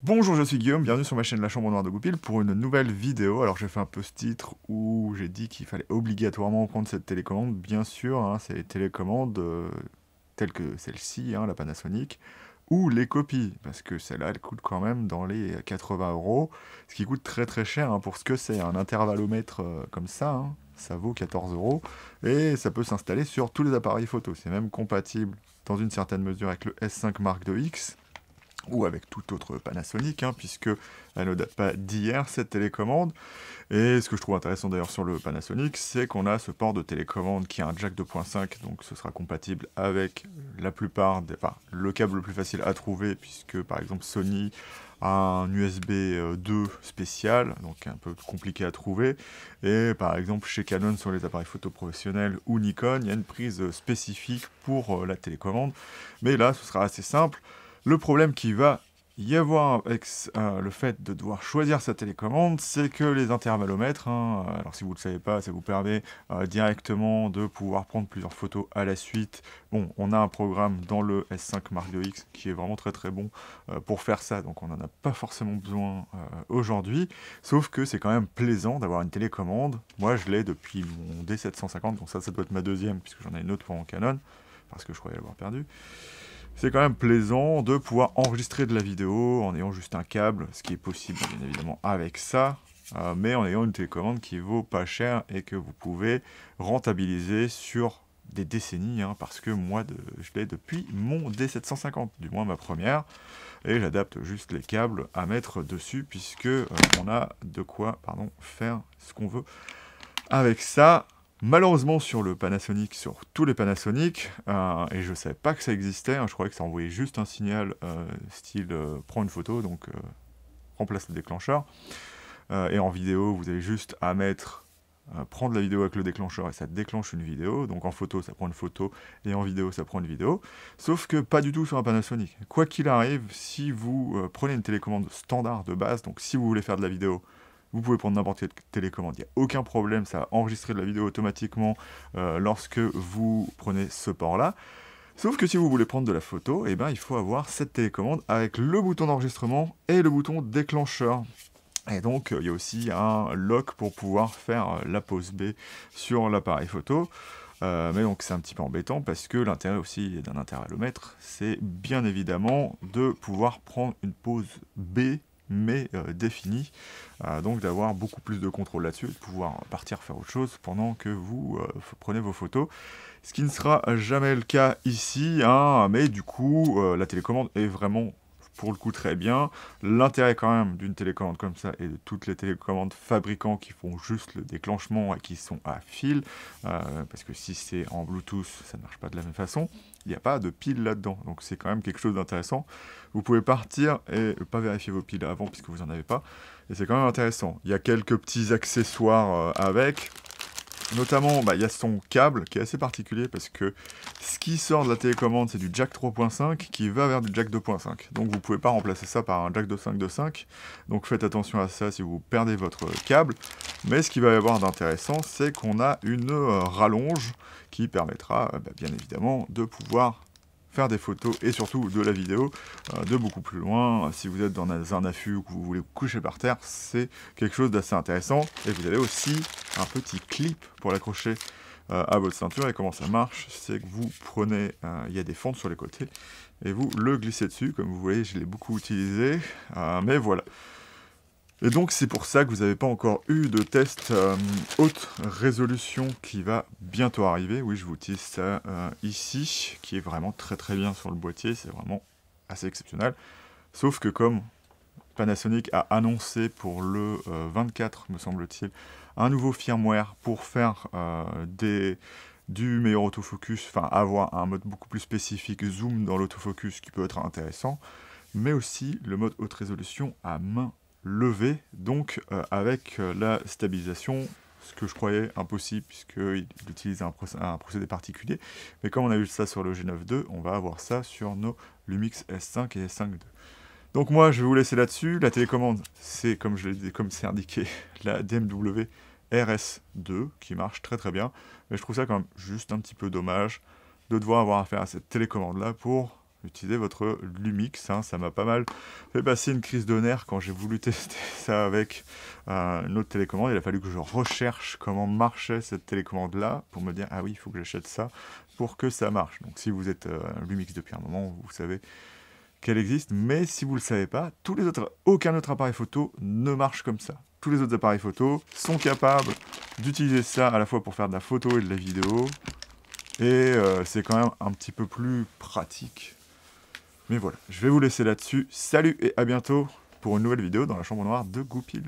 Bonjour, je suis Guillaume, bienvenue sur ma chaîne La Chambre Noire de Goupil pour une nouvelle vidéo. Alors j'ai fait un post-titre où j'ai dit qu'il fallait obligatoirement prendre cette télécommande. Bien sûr, hein, c'est les télécommandes telles que celle-ci, hein, la Panasonic, ou les copies, parce que celle-là, elle coûte quand même dans les 80 euros, ce qui coûte très très cher hein, pour ce que c'est. Un intervallomètre comme ça, hein, ça vaut 14 euros, et ça peut s'installer sur tous les appareils photo. C'est même compatible dans une certaine mesure avec le S5 Mark IIX, ou avec tout autre Panasonic, hein, puisque elle ne date pas d'hier, cette télécommande. Et ce que je trouve intéressant d'ailleurs sur le Panasonic, c'est qu'on a ce port de télécommande qui a un jack 2.5, donc ce sera compatible avec la plupart des... Enfin, le câble le plus facile à trouver, puisque par exemple Sony a un USB 2 spécial, donc un peu compliqué à trouver. Et par exemple chez Canon sur les appareils photo professionnels ou Nikon, il y a une prise spécifique pour la télécommande. Mais là, ce sera assez simple. Le problème qui va y avoir avec le fait de devoir choisir sa télécommande, c'est que les intervallomètres, hein, alors si vous ne le savez pas, ça vous permet directement de pouvoir prendre plusieurs photos à la suite. Bon, on a un programme dans le S5 Mark IIX qui est vraiment très très bon pour faire ça, donc on n'en a pas forcément besoin aujourd'hui, sauf que c'est quand même plaisant d'avoir une télécommande. Moi je l'ai depuis mon D750, donc ça doit être ma deuxième, puisque j'en ai une autre pour mon Canon, parce que je croyais l'avoir perdu. C'est quand même plaisant de pouvoir enregistrer de la vidéo en ayant juste un câble, ce qui est possible bien évidemment avec ça, mais en ayant une télécommande qui vaut pas cher et que vous pouvez rentabiliser sur des décennies, hein, parce que moi je l'ai depuis mon D750, du moins ma première, et j'adapte juste les câbles à mettre dessus puisque on a de quoi faire ce qu'on veut avec ça. Malheureusement sur le Panasonic, sur tous les Panasonic, et je savais pas que ça existait, hein, je croyais que ça envoyait juste un signal style prends une photo, donc remplace le déclencheur. Et en vidéo, vous avez juste à mettre prendre la vidéo avec le déclencheur et ça déclenche une vidéo. Donc en photo, ça prend une photo, et en vidéo, ça prend une vidéo. Sauf que pas du tout sur un Panasonic. Quoi qu'il arrive, si vous prenez une télécommande standard de base, donc si vous voulez faire de la vidéo, vous pouvez prendre n'importe quelle télécommande, il n'y a aucun problème, ça va enregistrer de la vidéo automatiquement lorsque vous prenez ce port-là. Sauf que si vous voulez prendre de la photo, eh ben, il faut avoir cette télécommande avec le bouton d'enregistrement et le bouton déclencheur. Et donc, il y a aussi un lock pour pouvoir faire la pause B sur l'appareil photo. Mais donc, c'est un petit peu embêtant parce que l'intérêt aussi d'un intervallomètre, c'est bien évidemment de pouvoir prendre une pause B mais définie, donc d'avoir beaucoup plus de contrôle là-dessus, de pouvoir partir faire autre chose pendant que vous prenez vos photos, ce qui ne sera jamais le cas ici, hein, mais du coup, la télécommande est vraiment pour le coup très bien. L'intérêt quand même d'une télécommande comme ça et de toutes les télécommandes fabricants qui font juste le déclenchement et qui sont à fil, parce que si c'est en Bluetooth, ça ne marche pas de la même façon, il n'y a pas de pile là-dedans, donc c'est quand même quelque chose d'intéressant. Vous pouvez partir et pas vérifier vos piles avant puisque vous n'en avez pas, et c'est quand même intéressant. Il y a quelques petits accessoires avec, notamment, il y a son câble qui est assez particulier parce que ce qui sort de la télécommande, c'est du jack 3.5 qui va vers du jack 2.5. Donc vous ne pouvez pas remplacer ça par un jack 2.5. Donc faites attention à ça si vous perdez votre câble. Mais ce qu'il va y avoir d'intéressant, c'est qu'on a une rallonge qui permettra, bien évidemment, de pouvoir faire des photos et surtout de la vidéo de beaucoup plus loin. Si vous êtes dans un affût ou que vous voulez vous coucher par terre, c'est quelque chose d'assez intéressant. Et vous avez aussi un petit clip pour l'accrocher à votre ceinture. Et comment ça marche, c'est que vous prenez, il y a des fentes sur les côtés, et vous le glissez dessus. Comme vous voyez, je l'ai beaucoup utilisé, mais voilà. Et donc c'est pour ça que vous n'avez pas encore eu de test haute résolution qui va bientôt arriver. Oui, je vous utilise ça ici, qui est vraiment très très bien sur le boîtier, c'est vraiment assez exceptionnel. Sauf que comme Panasonic a annoncé pour le 24, me semble-t-il, un nouveau firmware pour faire du meilleur autofocus, enfin avoir un mode beaucoup plus spécifique zoom dans l'autofocus qui peut être intéressant, mais aussi le mode haute résolution à main levée, donc avec la stabilisation, ce que je croyais impossible puisqu'il utilise un procédé particulier, mais comme on a eu ça sur le G9 II, on va avoir ça sur nos Lumix S5 et S5 II. Donc moi je vais vous laisser là-dessus. La télécommande, c'est comme c'est indiqué, la DMW RS2 qui marche très très bien, mais je trouve ça quand même juste un petit peu dommage de devoir avoir affaire à cette télécommande là pour utilisez votre Lumix, hein. Ça m'a pas mal fait passer une crise de nerfs quand j'ai voulu tester ça avec une autre télécommande. Il a fallu que je recherche comment marchait cette télécommande-là pour me dire « Ah oui, il faut que j'achète ça pour que ça marche ». Donc si vous êtes Lumix depuis un moment, vous savez qu'elle existe, mais si vous ne le savez pas, aucun autre appareil photo ne marche comme ça. Tous les autres appareils photo sont capables d'utiliser ça à la fois pour faire de la photo et de la vidéo, et c'est quand même un petit peu plus pratique. Mais voilà, je vais vous laisser là-dessus. Salut et à bientôt pour une nouvelle vidéo dans la chambre noire de Goupil.